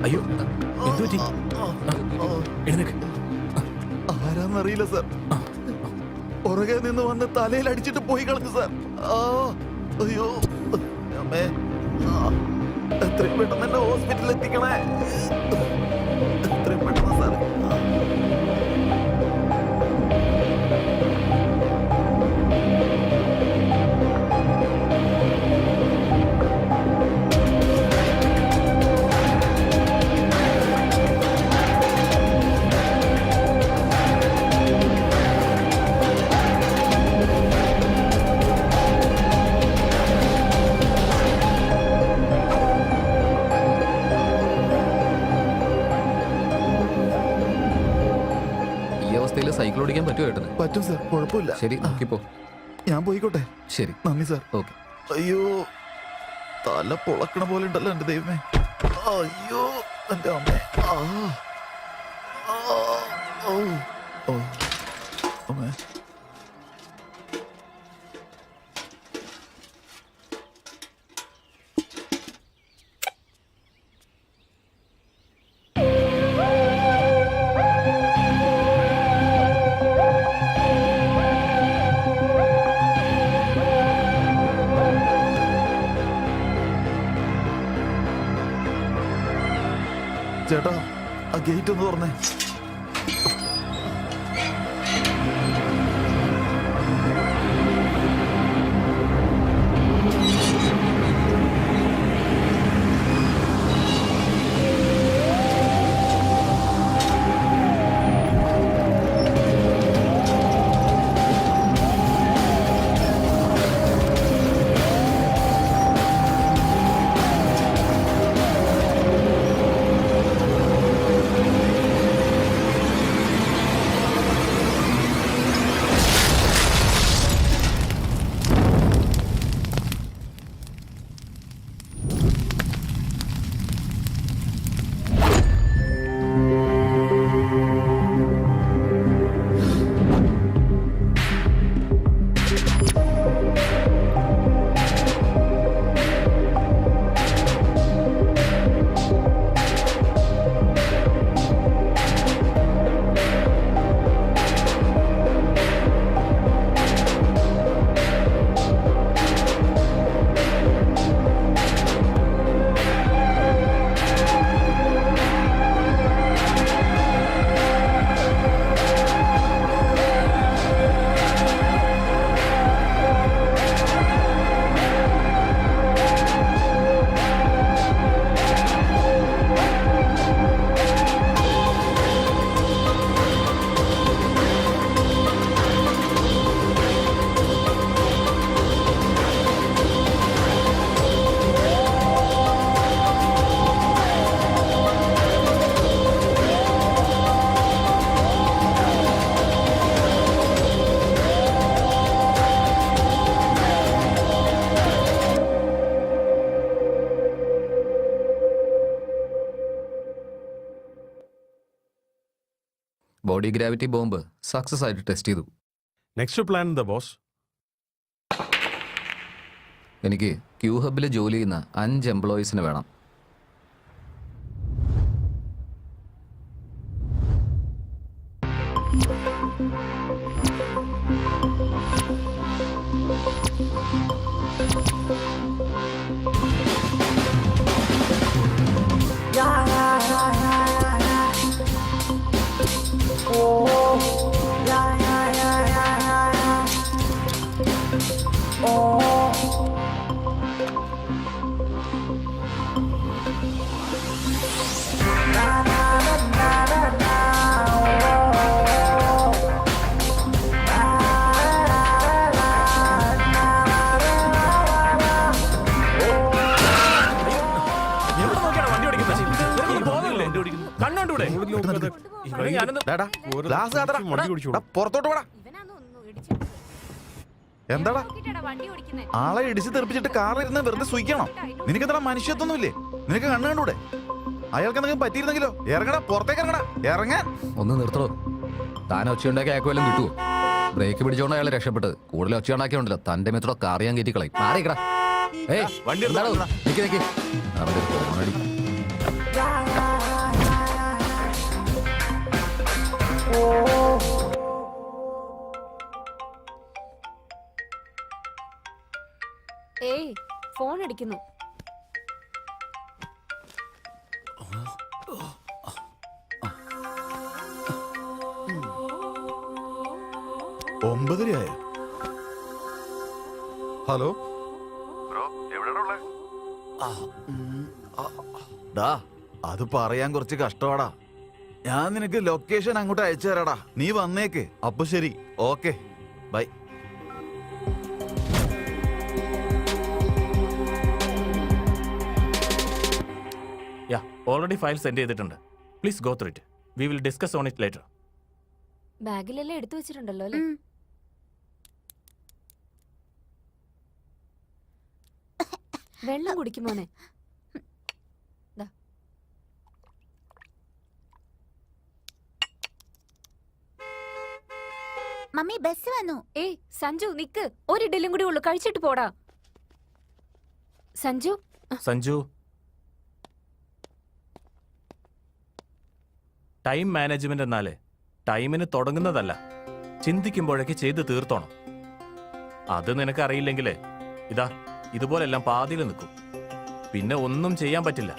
അയ്യോ എന്തു പറ്റി? എഴുന്നേക്ക്. ആരാന്നറിയില്ല സാർ. പുറകെ നിന്ന് വന്ന് തലയിൽ അടിച്ചിട്ട് പോയി കളഞ്ഞു സാർ. അയ്യോ അമ്മേ, എത്രയും പെട്ടെന്ന് എന്നെ ഹോസ്പിറ്റലിൽ എത്തിക്കണേ. എത്രയും പെട്ടെന്ന് സാർ. സൈക്കിൾ ഓടിക്കാൻ പറ്റുമോ ഏട്ടന്? പറ്റും സാർ, കുഴപ്പമില്ല. ശരി, നോക്കിപ്പോ. ഞാൻ പോയിക്കോട്ടെ. ശരി, നന്ദി സാർ. ഓക്കെ. അയ്യോ, തല പൊളക്കണ പോലെ ഉണ്ടല്ലോ എന്റെ ദൈവമേ. അയ്യോ എന്റെ അമ്മേ. അമ്മേ. ചേട്ടാ, ആ ഗേറ്റ് ഒന്ന് തുറന്നേ. ബോഡി ഗ്രാവിറ്റി ബോംബ് സക്സസ് ആയിട്ട് ടെസ്റ്റ് ചെയ്തു. നെക്സ്റ്റ് പ്ലാൻ എന്താ ബോസ്? എനിക്ക് ക്യൂ ഹബിൽ ജോലി ചെയ്യുന്ന 5 എംപ്ലോയീസിന് വേണം. പുറത്തോട്ട് പോടാ. എന്താടാ ആളെ ഇടിച്ച് തെറിപ്പിച്ചിട്ട് കാറിരുന്ന് വെറുതെ സൂയിക്കണോ? നിനക്ക് എന്താ മനുഷ്യത്വമൊന്നുമില്ലേ? നിനക്ക് കണ്ണു കണ്ടൂടെ? അയാൾക്ക് എന്തെങ്കിലും പറ്റിയിരുന്നെങ്കിലോ? ഇറങ്ങടാ, പുറത്തേക്ക് ഇറങ്ങടാ, ഇറങ്ങാൻ. ഒന്ന് നിർത്തണോ? താൻ ഒച്ചയുണ്ടാക്കി അയക്കുമല്ലോ കിട്ടുമോ? ബ്രേക്ക് പിടിച്ചോണ്ട് അയാൾ രക്ഷപ്പെട്ടത്. കൂടുതൽ ഒച്ചയുണ്ടാക്കിയുണ്ടല്ലോ തന്റെ മിത്രോ കാറിയാൻ കയറ്റി കളയും. മാറിക്കടാ. ഏയ് വണ്ടി എന്താടോ? നിക്ക് നിക്ക്. അവന്റെ ഫോണടി. ഏയ് ഫോൺ അടിക്കുന്നു. ഒമ്പതരയായോ? ഹലോ ഡാ, അത് പറയാൻ കുറച്ച് കഷ്ടമാടാ. ഞാൻ നിനക്ക് ലൊക്കേഷൻ അങ്ങോട്ട് അയച്ചു തരാടാ. നീ വന്നേക്ക്. അപ്പൊ ശരി, okay, bye. Already file send ചെയ്തിട്ടുണ്ട്. Please go through it. We will discuss on it later. ബാഗിലെല്ലാം എടുത്തു വെച്ചിട്ടുണ്ടല്ലോ അല്ലേ? വെള്ളം കുടിക്കുമോനെ? മമ്മി ബസ് വന്നു. ഏയ് സഞ്ജു നിക്ക്, ഒരു ഇഡലിയും കൂടി ഉള്ളു, കഴിച്ചിട്ട് പോടാ. സഞ്ജു സഞ്ജു, ടൈം മാനേജ്മെന്റ് എന്നാലേ ടൈമിന് തുടങ്ങുന്നതല്ല, ചിന്തിക്കുമ്പോഴേക്ക് ചെയ്ത് തീർത്തോണം. അത് നിനക്കറിയില്ലെങ്കിലേ ഇതാ ഇതുപോലെല്ലാം പാതിയിൽ നിൽക്കും, പിന്നെ ഒന്നും ചെയ്യാൻ പറ്റില്ല.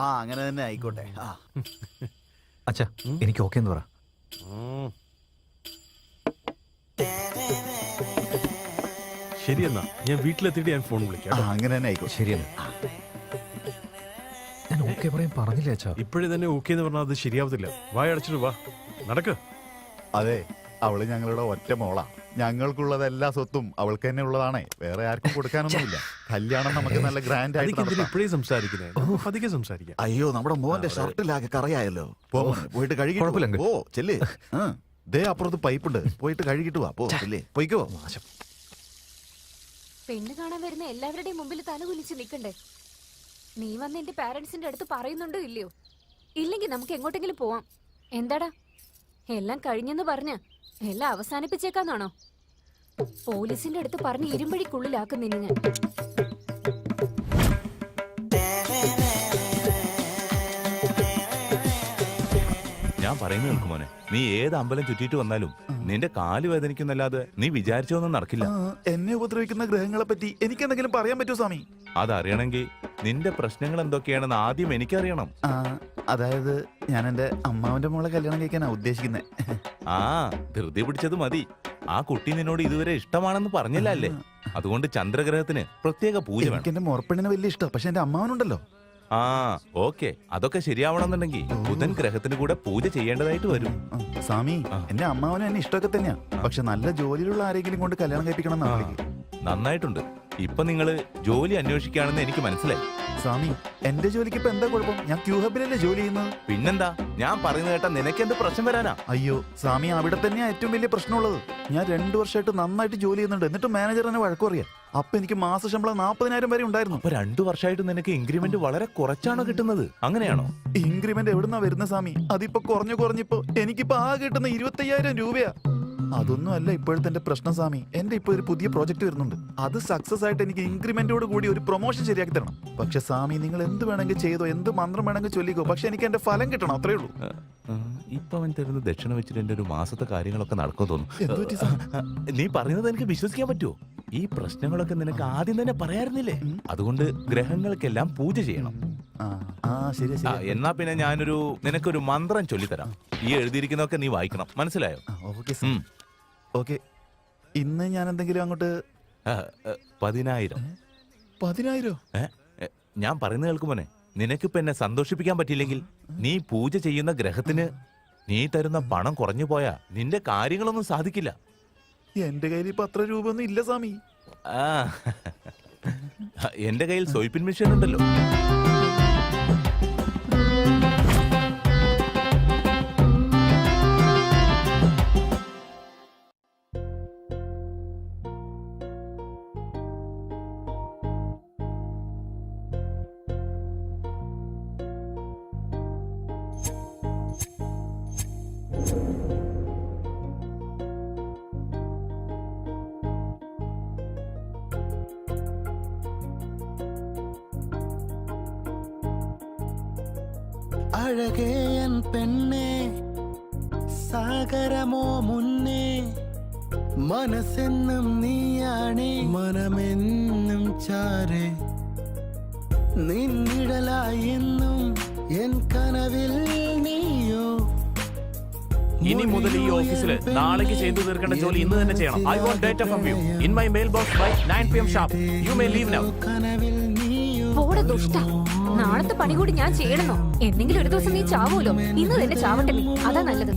ആ, അങ്ങനെ തന്നെ ആയിക്കോട്ടെ. ആ, അച്ഛാ എനിക്ക് ഓക്കെ എന്ന് പറ. ശരി എന്നാ ഞാൻ വീട്ടിലെത്തിയിട്ട് ഞാൻ ഫോൺ വിളിക്കാം കേട്ടോ. അങ്ങനെ തന്നെ ആയിക്കോട്ടെ. ശരിയല്ല, ഞാൻ ഓക്കെ പറയാൻ പറഞ്ഞില്ലേ അച്ഛാ? ഇപ്പോഴേ തന്നെ ഓക്കെ എന്ന് പറഞ്ഞാൽ അത് ശരിയാവത്തില്ല. വായ അടച്ചിട്ട് വാ, നടക്ക്. അതെ, അവള് ഞങ്ങളുടെ ഒറ്റ മോളാ. ഞങ്ങൾക്കുള്ളത് എല്ലാ സ്വത്തും അവൾക്ക് തന്നെ ഉള്ളതാണേ. വേറെ ആർക്കും കൊടുക്കാനൊന്നുമില്ല. കല്യാണം നമുക്ക് നല്ല ഗ്രാൻഡ് ആയിട്ട് അതിക്ക് എന്തിനാ നടത്താം. ഇപ്പോഴേ സംസാരിക്കുന്നത്? നമുക്ക് പതുക്കെ സംസാരിക്കാം. അയ്യോ, നമ്മുടെ മോന്റെ ഷർട്ടിലാകെ കറയായല്ലോ. പോയിട്ട് കഴുകി. കുഴപ്പമില്ല. ഓ ചെല്ലേ. ദേ അപ്പുറത്ത് പൈപ്പുണ്ട്, പോയിട്ട് കഴുകിട്ട് വാ. പോ ചെല്ലേ, പോയിക്കോ. പെണ്ണ് കാണാൻ വരുന്ന എല്ലാവരുടെയും മുമ്പിൽ തല കുലിച്ച് നിൽക്കണ്ടേ? നീ വന്ന് എന്റെ പാരന്റ്സിന്റെ അടുത്ത് പറയുന്നുണ്ടോ ഇല്ലയോ? ഇല്ലെങ്കിൽ നമുക്ക് എങ്ങോട്ടെങ്കിലും പോവാം. എന്താടാ, എല്ലാം കഴിഞ്ഞെന്ന് പറഞ്ഞ എല്ലാം അവസാനിപ്പിച്ചേക്കാന്നാണോ? പോലീസിന്റെ അടുത്ത് പറഞ്ഞ് ഇരുമ്പഴിക്കുള്ളിലാക്കും നിന്നെ ഞാൻ. ഞാൻ പറയുന്നത് കേൾക്കുമോനെ, നീ ഏത് അമ്പലം ചുറ്റിയിട്ട് വന്നാലും നിന്റെ കാല് വേദനിക്കുന്നല്ലാതെ നീ വിചാരിച്ചൊന്നും നടക്കില്ല. എന്നെ ഉപദ്രവിക്കുന്ന ഗ്രഹങ്ങളെ പറ്റി എനിക്ക് എന്തെങ്കിലും പറയാൻ പറ്റുമോ സ്വാമി? അതറിയണമെങ്കിൽ നിന്റെ പ്രശ്നങ്ങൾ എന്തൊക്കെയാണെന്ന് ആദ്യം എനിക്കറിയണം. അതായത് ഞാൻ എന്റെ അമ്മാവന്റെ മോളെ കല്യാണം കഴിക്കാനാ ഉദ്ദേശിക്കുന്നത്. ആ, ധൃതി പിടിച്ചത് മതി. ആ കുട്ടി നിന്നോട് ഇതുവരെ ഇഷ്ടമാണെന്ന് പറഞ്ഞില്ല അല്ലേ? അതുകൊണ്ട് ചന്ദ്രഗ്രഹത്തിന് പ്രത്യേക പൂജ വേണം. എനിക്ക് എന്റെ മുറപ്പെണ്ണിനെ വലിയ ഇഷ്ടം, പക്ഷെ എന്റെ അമ്മാവനുണ്ടല്ലോ. ആ ഓക്കെ, അതൊക്കെ ശരിയാവണമെന്നുണ്ടെങ്കിൽ ബുധൻ ഗ്രഹത്തിന് കൂടെ പൂജ ചെയ്യേണ്ടതായിട്ട് വരും. സ്വാമി, എന്റെ അമ്മാവനും എന്നെ ഇഷ്ടമൊക്കെ തന്നെയാ, പക്ഷെ നല്ല ജോലിയിലുള്ള ആരെങ്കിലും കൊണ്ട് കല്യാണം കഴിപ്പിക്കണം എന്നാണ്. നന്നായിട്ടുണ്ട്. ഇപ്പൊ നിങ്ങള് ജോലി അന്വേഷിക്കുകയാണെന്ന് എനിക്ക് മനസ്സിലായി. സ്വാമി, എന്റെ ജോലിക്ക് ഇപ്പൊ എന്താ കുഴപ്പം? ഞാൻ ക്യൂ ഹബിലല്ലേ ജോലി ചെയ്യുന്നത്. പിന്നെന്താ, ഞാൻ പറയുന്നത് കേട്ടാ നിനക്ക് എന്ത് പ്രശ്നം വരാനാ? അയ്യോ സ്വാമി, അവിടെ തന്നെയാ ഏറ്റവും വലിയ പ്രശ്നമുള്ളത്. ഞാൻ 2 വർഷമായിട്ട് നന്നായിട്ട് ജോലി ചെയ്യുന്നുണ്ട്, എന്നിട്ട് മാനേജർ എന്നെ വഴക്കു പറയാ. അപ്പൊ എനിക്ക് മാസ ശമ്പളം 40,000 വരെ ഉണ്ടായിരുന്നു. അപ്പൊ 2 വർഷമായിട്ട് നിനക്ക് ഇൻക്രിമെന്റ് വളരെ കുറച്ചാണോ കിട്ടുന്നത്? അങ്ങനെയാണോ? ഇൻക്രിമെന്റ് എവിടുന്നാ വരുന്ന സ്വാമി? അതിപ്പോ കുറഞ്ഞിപ്പോ എനിക്കിപ്പോ ആകെ കിട്ടുന്ന 25,000 രൂപയാ. അതൊന്നും അല്ല ഇപ്പോഴത്തെ എന്റെ പ്രശ്നം സ്വാമി. എന്റെ ഇപ്പൊ ഒരു പുതിയ പ്രോജക്ട് വരുന്നുണ്ട്. അത് സക്സസ് ആയിട്ട് എനിക്ക് ഇൻക്രിമെന്റോട് കൂടി ഒരു പ്രൊമോഷൻ ശരിയാക്കി തരണം. പക്ഷെ സ്വാമി, നിങ്ങൾ എന്ത് വേണമെങ്കിൽ ചെയ്തോ, എന്ത് മന്ത്രം വേണമെങ്കിൽ ചൊല്ലിക്കോ, പക്ഷെ എനിക്ക് എന്റെ ഫലം കിട്ടണം, അത്രേ ഉള്ളൂ. ഇപ്പൊ അവൻ തരുന്ന ദക്ഷിണ വെച്ചിട്ട് എന്റെ ഒരു മാസത്തെ കാര്യങ്ങളൊക്കെ നടക്കും തോന്നുന്നു. എന്ത് പറ്റി സ്വാമി? നീ പറയുന്നത് എനിക്ക് വിശ്വസിക്കാൻ പറ്റുമോ? ഈ പ്രശ്നങ്ങളൊക്കെ നിനക്ക് ആദ്യം തന്നെ പറയാറുന്നില്ലേ? അതുകൊണ്ട് ഗ്രഹങ്ങൾക്കെല്ലാം പൂജ ചെയ്യണം. ശരി ആ, എന്നാ പിന്നെ ഞാനൊരു നിനക്കൊരു മന്ത്രം ചൊല്ലിത്തരാം. ഈ എഴുതിയിരിക്കുന്നതൊക്കെ നീ വായിക്കണം, മനസ്സിലായോ? ഓക്കെ. ഇന്ന് ഞാൻ എന്തെങ്കിലും അങ്ങോട്ട് 10,000. 10,000? ഞാൻ പറയുന്നത് കേൾക്കുമോനെ, നിനക്കിപ്പോ എന്നെ സന്തോഷിപ്പിക്കാൻ പറ്റിയില്ലെങ്കിൽ നീ പൂജ ചെയ്യുന്ന ഗ്രഹത്തിന് നീ തരുന്ന പണം കുറഞ്ഞു പോയാ നിന്റെ കാര്യങ്ങളൊന്നും സാധിക്കില്ല. എന്റെ കയ്യിൽ ഇപ്പൊ അത്ര രൂപ ഒന്നും ഇല്ല സ്വാമി. ആ എന്റെ കയ്യിൽ സ്വൈപ്പിൻ മെഷീൻ ഉണ്ടല്ലോ. അഴകേ എൻ പെണ്ണേ സാഗരമോ മുന്നേ മനസ്സെന്നും നീയാണേ മനമെന്നും ചാരേ നിന്നിഴലായി എന്നും എൻ കനവിൽ നീയോ. ഇനി മുതൽ ഈ ഓഫീസിൽ നാളേക്ക് ചെയ്തു തീർക്കേണ്ട ജോലി ഇന്ന് തന്നെ ചെയ്യണം. I want data from you in my mail box by 9 PM sharp. You may leave now. കനവിൽ നീയോ പോടെ ദുഷ്ട. നാളത്തെ പണി കൂടി ഞാൻ ചെയ്യണമെന്നോ? എന്തെങ്കിലും ഒരു ദിവസം നീ ചാവൂലോ. ഇന്ന് തന്നെ ചാവട്ടെ നീ. അതാ നല്ലത്.